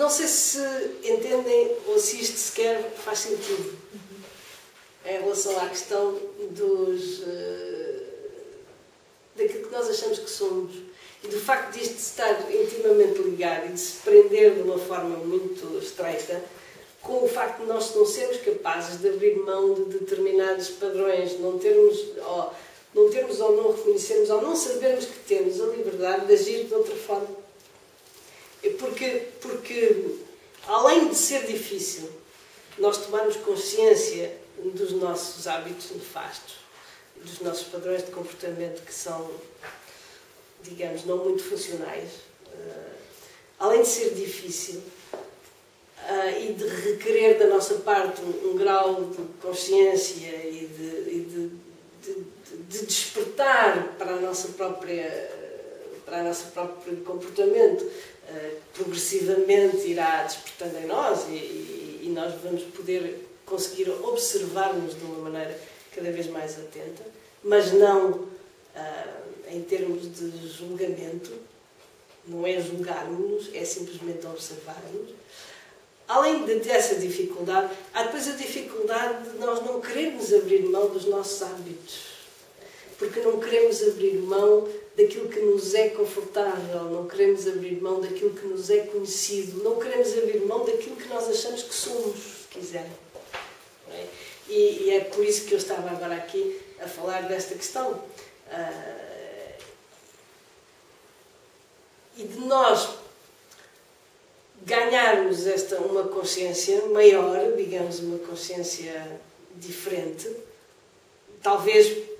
Não sei se entendem ou se isto sequer faz sentido em relação à questão daquilo que nós achamos que somos e do facto disto estar intimamente ligado e de se prender de uma forma muito estreita com o facto de nós não sermos capazes de abrir mão de determinados padrões, não termos ou não reconhecermos ou não sabermos que temos a liberdade de agir de outra forma. Porque além de ser difícil nós tomarmos consciência dos nossos hábitos nefastos, dos nossos padrões de comportamento que são, digamos, não muito funcionais, além de ser difícil e de requerer da nossa parte um grau de consciência e de despertar para o nosso próprio comportamento, progressivamente irá despertando em nós e nós vamos poder conseguir observar-nos de uma maneira cada vez mais atenta, mas não em termos de julgamento, não é julgarmos-nos, é simplesmente observar-nos. Além dessa dificuldade, há depois a dificuldade de nós não querermos abrir mão dos nossos hábitos, porque não queremos abrir mão daquilo que nos é confortável, não queremos abrir mão daquilo que nos é conhecido, não queremos abrir mão daquilo que nós achamos que somos, se quiserem. E é por isso que eu estava agora aqui a falar desta questão. E de nós ganharmos uma consciência maior, digamos, uma consciência diferente, talvez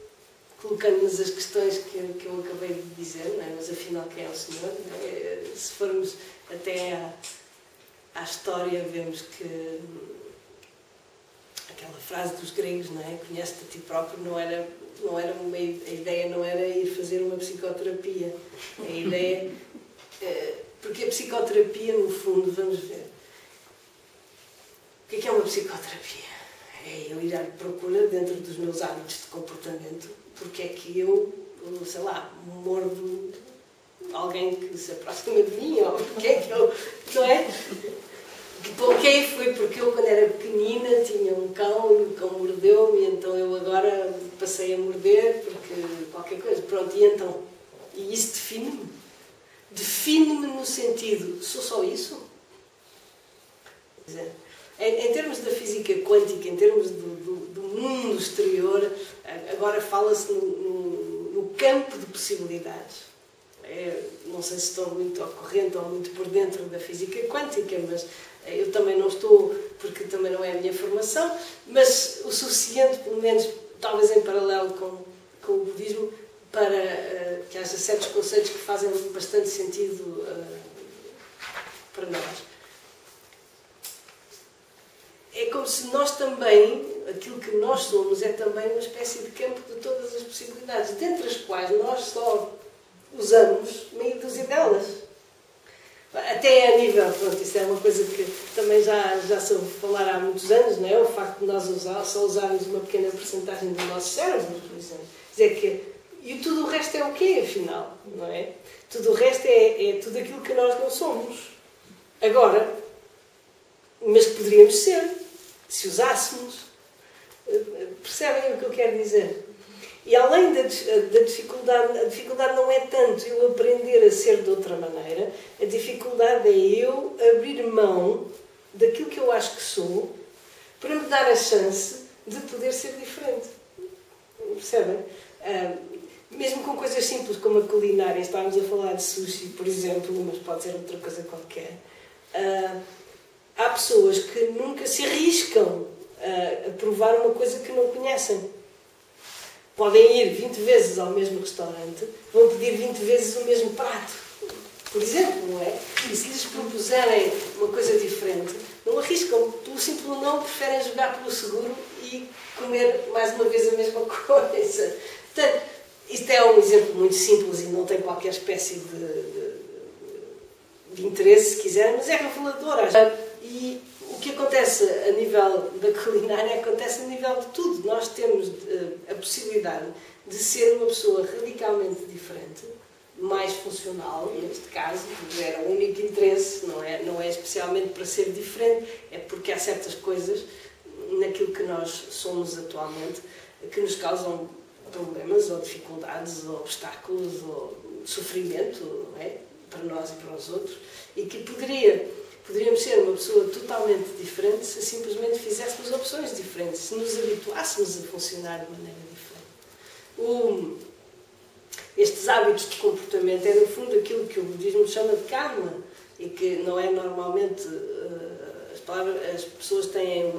colocando-nos as questões que eu acabei de dizer, não é? Mas afinal quem é o Senhor? É? Se formos até à história, vemos que aquela frase dos gregos, não é? Conhece-te a ti próprio, a ideia não era ir fazer uma psicoterapia. A ideia... Porque a psicoterapia, no fundo, vamos ver. O que é uma psicoterapia? É eu ir à procura, dentro dos meus hábitos de comportamento, porque é que eu, sei lá, mordo alguém que se aproxima de mim, ou porque é que eu, não é? Ok, foi porque eu, quando era pequenina, tinha um cão e o cão mordeu-me, e então eu agora passei a morder, porque qualquer coisa, pronto, e então, e isso define-me? Define-me no sentido, sou só isso? Quer dizer, em termos da física quântica, em termos do mundo exterior, agora fala-se no campo de possibilidades. Não sei se estou muito ao corrente ou muito por dentro da física quântica, mas eu também não estou, porque também não é a minha formação, mas o suficiente, pelo menos, talvez em paralelo com o budismo, para que haja certos conceitos que fazem bastante sentido para nós. É como se nós também, aquilo que nós somos, é também uma espécie de campo de todas as possibilidades, dentre as quais nós só usamos meia dúzia delas. Até a nível, pronto, isso é uma coisa que também já soube falar há muitos anos, não é? O facto de nós só usarmos uma pequena porcentagem do nosso cérebro, por exemplo. Dizer que, e tudo o resto é o quê, afinal? Não é? Tudo o resto é tudo aquilo que nós não somos. Agora, mas que poderíamos ser, se usássemos. Percebem o que eu quero dizer? E além da dificuldade, a dificuldade não é tanto eu aprender a ser de outra maneira, a dificuldade é eu abrir mão daquilo que eu acho que sou para me dar a chance de poder ser diferente. Percebem? Mesmo com coisas simples como a culinária, estávamos a falar de sushi, por exemplo, mas pode ser outra coisa qualquer. Há pessoas que nunca se arriscam a provar uma coisa que não conhecem. Podem ir 20 vezes ao mesmo restaurante, vão pedir 20 vezes o mesmo prato, por exemplo, não é? E se lhes propuserem uma coisa diferente, não arriscam, pelo simples não, preferem jogar pelo seguro e comer mais uma vez a mesma coisa. Portanto, isto é um exemplo muito simples e não tem qualquer espécie de interesse, se quiser, mas é revelador. E o que acontece a nível da culinária acontece a nível de tudo. Nós temos a possibilidade de ser uma pessoa radicalmente diferente, mais funcional, neste caso, era o único interesse, não é especialmente para ser diferente, é porque há certas coisas naquilo que nós somos atualmente que nos causam problemas ou dificuldades ou obstáculos ou sofrimento, não é? Para nós e para os outros, e que poderíamos ser uma pessoa totalmente diferente se simplesmente fizéssemos opções diferentes, se nos habituássemos a funcionar de maneira diferente. Estes hábitos de comportamento é, no fundo, aquilo que o budismo chama de karma, e que não é normalmente... As pessoas têm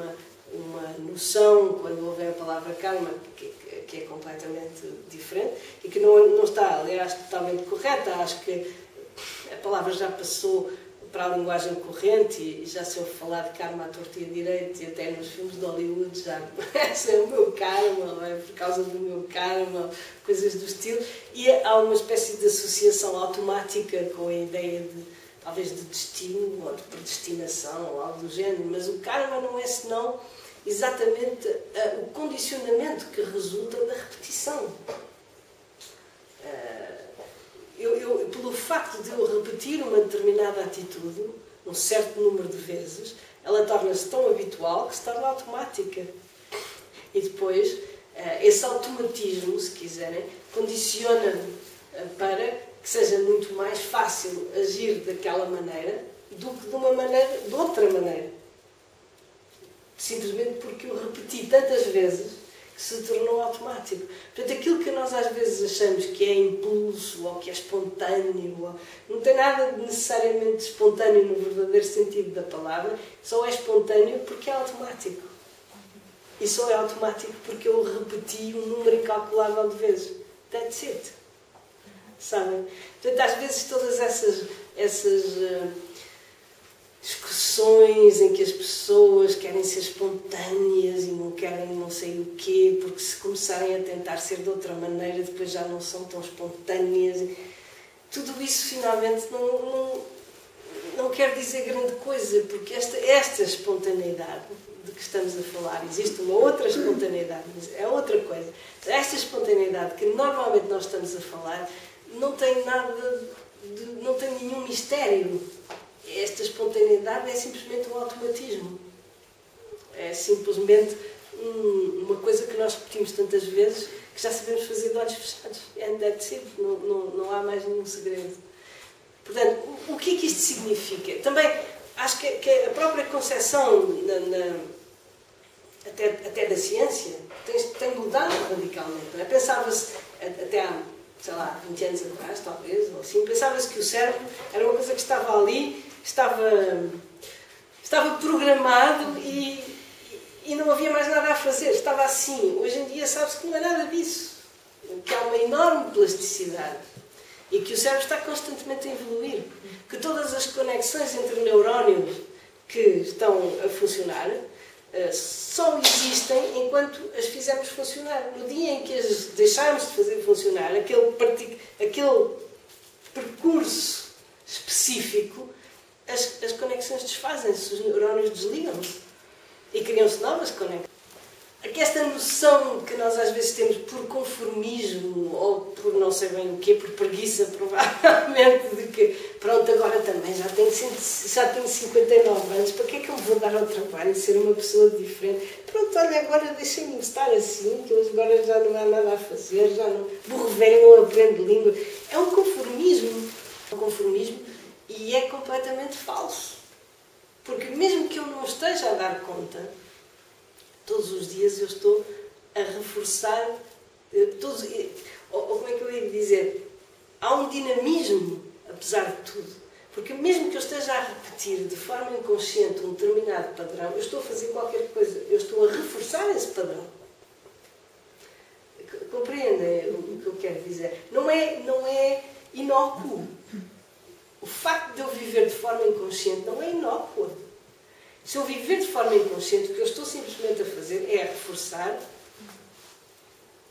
uma noção, quando ouvem a palavra karma, que é completamente diferente, e que não está, aliás, totalmente correta. Acho que a palavra já passou para a linguagem corrente e já se ouve falar de karma à torta e à direita, e até nos filmes de Hollywood já é o meu karma, ou é por causa do meu karma, coisas do estilo, e há uma espécie de associação automática com a ideia de, talvez, de destino ou de predestinação ou algo do género, mas o karma não é senão exatamente o condicionamento que resulta da repetição. Pelo facto de eu repetir uma determinada atitude, um certo número de vezes, ela torna-se tão habitual que se torna automática. E depois, esse automatismo, se quiserem, condiciona-me para que seja muito mais fácil agir daquela maneira do que de outra maneira. Simplesmente porque eu repeti tantas vezes que se tornou automático. Portanto, aquilo que nós às vezes achamos que é impulso ou que é espontâneo, não tem nada de necessariamente espontâneo no verdadeiro sentido da palavra, só é espontâneo porque é automático. E só é automático porque eu repeti um número incalculável de vezes. That's it. Sabem? Portanto, às vezes todas essas discussões em que as pessoas querem ser espontâneas e não querem não sei o quê, porque se começarem a tentar ser de outra maneira, depois já não são tão espontâneas. Tudo isso, finalmente, não quer dizer grande coisa, porque esta espontaneidade de que estamos a falar, existe uma outra espontaneidade, mas é outra coisa. Esta espontaneidade que normalmente nós estamos a falar não tem não tem nenhum mistério. Esta espontaneidade é simplesmente um automatismo. É simplesmente uma coisa que nós repetimos tantas vezes que já sabemos fazer de olhos fechados. And that's it. Não há mais nenhum segredo. Portanto, o que é que isto significa? Também acho que a própria concepção até da ciência tem mudado radicalmente. Não é? Pensava-se, até há, sei lá, 20 anos atrás, talvez, ou assim, pensava-se que o cérebro era uma coisa que estava ali, estava programado e não havia mais nada a fazer, estava assim. Hoje em dia sabe-se que não é nada disso, que há uma enorme plasticidade e que o cérebro está constantemente a evoluir, que todas as conexões entre neurónios que estão a funcionar só existem enquanto as fizermos funcionar. No dia em que as deixarmos de fazer funcionar, aquele percurso específico, as conexões desfazem-se, os neurónios desligam-se e criam-se novas conexões. Aqui esta noção que nós às vezes temos por conformismo ou por não sei bem o quê, por preguiça provavelmente, de que pronto, agora também já tenho 59 anos, para que é que eu me vou dar ao trabalho de ser uma pessoa diferente? Pronto, olha, agora deixem-me estar assim, que hoje agora já não há nada a fazer, já não burro velho, não aprendo língua. É um conformismo, e é completamente falso. Porque mesmo que eu não esteja a dar conta, todos os dias eu estou a reforçar, ou como é que eu ia dizer, há um dinamismo, apesar de tudo. Porque mesmo que eu esteja a repetir de forma inconsciente um determinado padrão, eu estou a fazer qualquer coisa, eu estou a reforçar esse padrão. Compreendem o que eu quero dizer? Não é inócuo. O facto de eu viver de forma inconsciente não é inócuo. Se eu viver de forma inconsciente, o que eu estou simplesmente a fazer é a reforçar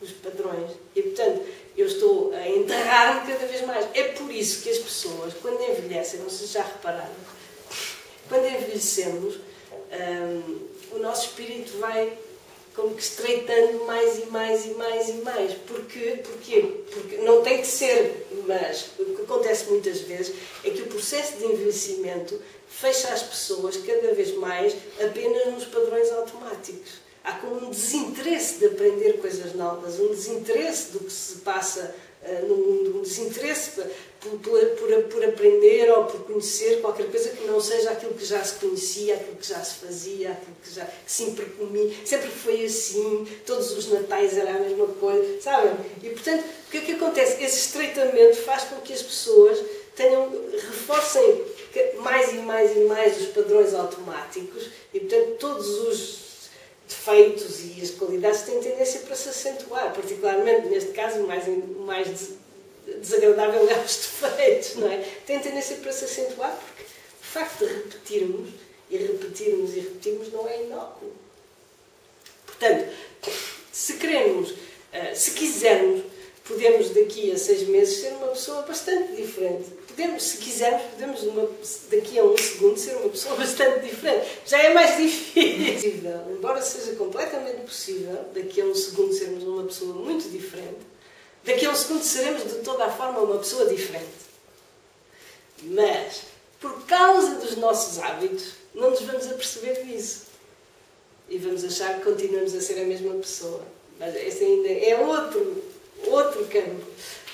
os padrões. E, portanto, eu estou a enterrar-me cada vez mais. É por isso que as pessoas, quando envelhecem, não sei se já repararam, quando envelhecemos, o nosso espírito vai como que estreitando mais e mais e mais e mais. Porquê? Porque não tem que ser, mas o que acontece muitas vezes é que o processo de envelhecimento fecha as pessoas cada vez mais apenas nos padrões automáticos. Há como um desinteresse de aprender coisas novas, um desinteresse do que se passa no mundo, um desinteresse por aprender ou por conhecer qualquer coisa que não seja aquilo que já se conhecia, aquilo que já se fazia, aquilo que sempre comi, sempre foi assim, todos os natais era a mesma coisa, sabem? E portanto, o que é que acontece? Esse estreitamento faz com que as pessoas reforcem mais e mais e mais os padrões automáticos e portanto todos os defeitos e as qualidades têm tendência para se acentuar, particularmente neste caso o mais desagradável é os defeitos, não é? Tem tendência para se acentuar porque o facto de repetirmos e repetirmos e repetirmos não é inócuo. Portanto, se queremos, se quisermos, podemos daqui a 6 meses ser uma pessoa bastante diferente. Se quisermos, podemos daqui a 1 segundo ser uma pessoa bastante diferente. Já é mais difícil. Embora seja completamente possível, daqui a 1 segundo sermos uma pessoa muito diferente, daqui a 1 segundo seremos de toda a forma uma pessoa diferente. Mas, por causa dos nossos hábitos, não nos vamos aperceber disso. E vamos achar que continuamos a ser a mesma pessoa. Mas esse ainda é outro campo.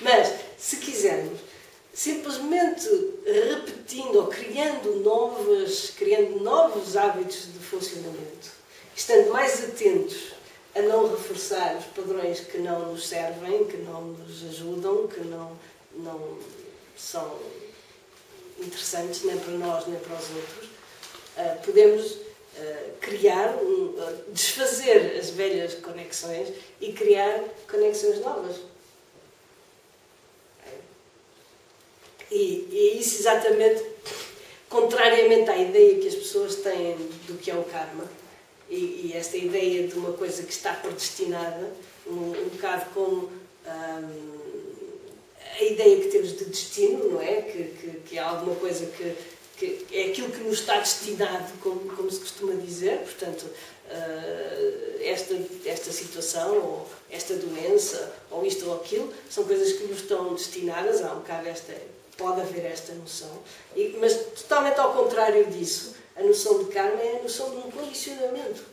Mas, se quisermos, simplesmente repetindo ou criando novos hábitos de funcionamento, estando mais atentos a não reforçar os padrões que não nos servem, que não nos ajudam, que não são interessantes nem para nós nem para os outros, podemos desfazer as velhas conexões e criar conexões novas. E é isso exatamente, contrariamente à ideia que as pessoas têm do que é o karma, e esta ideia de uma coisa que está predestinada, um bocado como a ideia que temos de destino, não é? Que é alguma coisa que é aquilo que nos está destinado, como se costuma dizer, portanto, esta situação, ou esta doença, ou isto ou aquilo, são coisas que nos estão destinadas, há um bocado pode haver esta noção, mas totalmente ao contrário disso, a noção de karma é a noção de um condicionamento.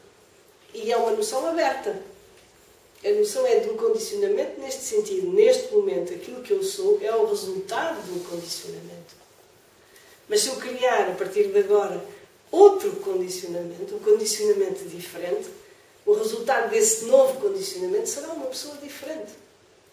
E é uma noção aberta. A noção é de um condicionamento neste sentido. Neste momento, aquilo que eu sou é o resultado de um condicionamento. Mas se eu criar, a partir de agora, outro condicionamento, um condicionamento diferente, o resultado desse novo condicionamento será uma pessoa diferente.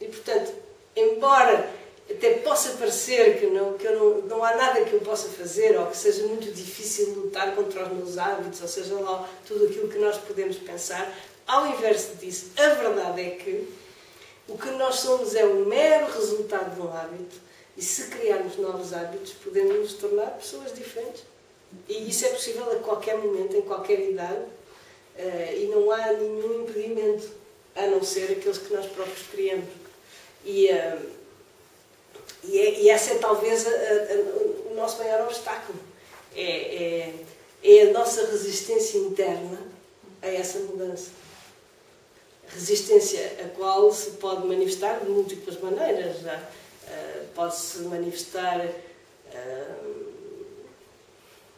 E, portanto, embora até possa parecer que não há nada que eu possa fazer, ou que seja muito difícil lutar contra os meus hábitos, ou seja lá tudo aquilo que nós podemos pensar, ao inverso disso, a verdade é que o que nós somos é um mero resultado de um hábito, e se criarmos novos hábitos, podemos nos tornar pessoas diferentes. E isso é possível a qualquer momento, em qualquer idade, e não há nenhum impedimento, a não ser aqueles que nós próprios criamos. E esse é talvez o nosso maior obstáculo. É a nossa resistência interna a essa mudança. Resistência a qual se pode manifestar de múltiplas maneiras. Pode-se manifestar,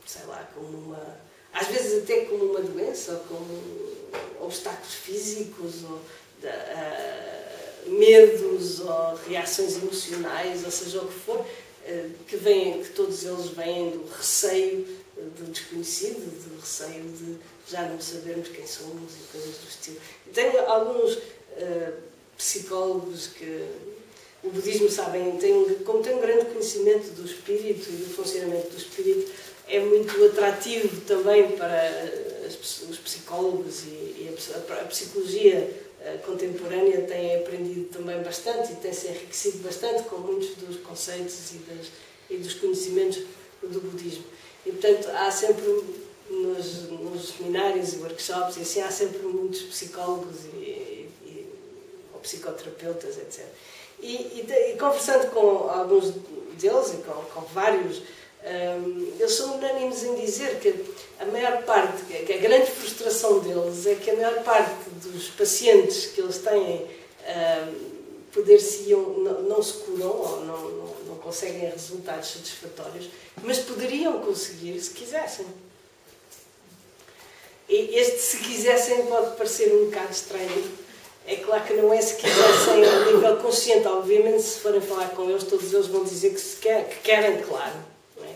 sei lá, às vezes até como uma doença, ou como obstáculos físicos, ou medos ou reações emocionais, ou seja o que for, que todos eles vêm do receio do desconhecido, do receio de já não sabermos quem somos e coisas do estilo. E tenho alguns psicólogos que o budismo, sabem, como tem um grande conhecimento do espírito e do funcionamento do espírito, é muito atrativo também para os psicólogos, e a psicologia contemporânea tem aprendido também bastante e tem-se enriquecido bastante com muitos dos conceitos e dos conhecimentos do budismo. E, portanto, há sempre, nos seminários e workshops, e assim, há sempre muitos psicólogos ou psicoterapeutas, etc. E conversando com alguns deles, e com vários, eles são unânimes em dizer que a maior parte, que a grande frustração deles é que a maior parte dos pacientes que eles têm não se curam ou não conseguem resultados satisfatórios, mas poderiam conseguir se quisessem. E este se quisessem pode parecer um bocado estranho. É claro que não é se quisessem a nível consciente. Obviamente, se forem falar com eles, todos eles vão dizer que querem, claro. Não é?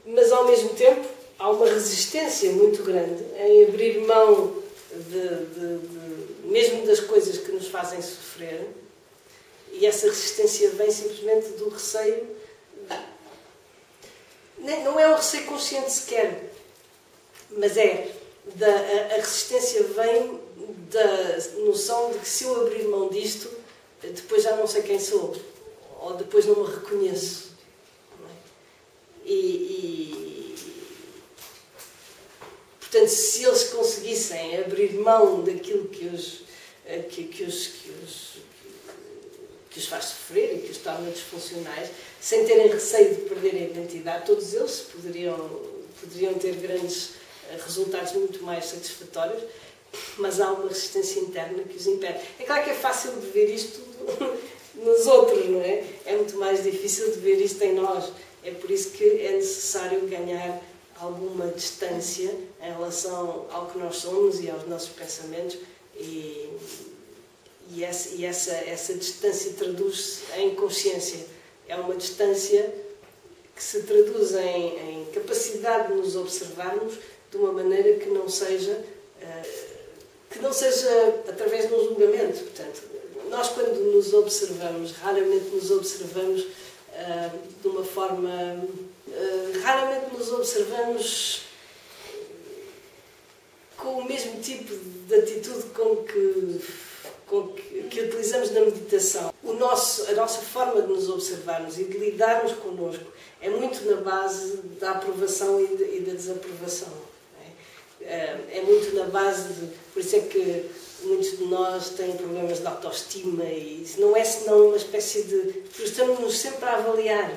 Mas, ao mesmo tempo, há uma resistência muito grande em abrir mão mesmo das coisas que nos fazem sofrer. E essa resistência vem simplesmente do receio. Não é um receio consciente sequer, mas a resistência vem da noção de que se eu abrir mão disto, depois já não sei quem sou, ou depois não me reconheço. Não é? Portanto, se eles conseguissem abrir mão daquilo que os faz sofrer e que os torna disfuncionais, sem terem receio de perder a identidade, todos eles poderiam ter grandes resultados muito mais satisfatórios, mas há uma resistência interna que os impede. É claro que é fácil de ver isto nos outros, não é? É muito mais difícil de ver isto em nós. É por isso que é necessário ganhar alguma distância em relação ao que nós somos e aos nossos pensamentos, e essa distância traduz-se em consciência. É uma distância que se traduz em capacidade de nos observarmos de uma maneira que não seja através de um julgamento. Portanto, nós, quando nos observamos, raramente nos observamos de uma forma... raramente nos observamos com o mesmo tipo de atitude que utilizamos na meditação. A nossa forma de nos observarmos e de lidarmos connosco é muito na base da aprovação e da desaprovação. É muito na base por isso é que muitos de nós têm problemas de autoestima, e isso não é senão uma espécie de... Estamos-nos sempre a avaliar.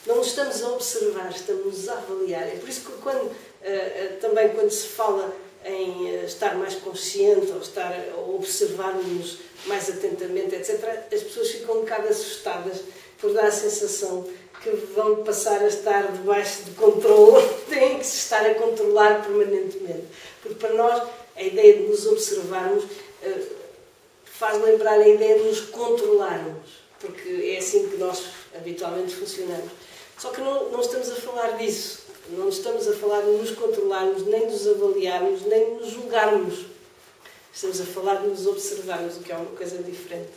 Não nos estamos a observar, estamos a avaliar. É por isso que também quando se fala em estar mais consciente ou observar-nos mais atentamente, etc., as pessoas ficam um bocado assustadas por dar a sensação que vão passar a estar debaixo de controle, têm que se estar a controlar permanentemente. Porque para nós a ideia de nos observarmos faz lembrar a ideia de nos controlarmos, porque é assim que nós habitualmente funcionamos. Só que não estamos a falar disso. Não estamos a falar de nos controlarmos, nem de nos avaliarmos, nem de nos julgarmos. Estamos a falar de nos observarmos, o que é uma coisa diferente.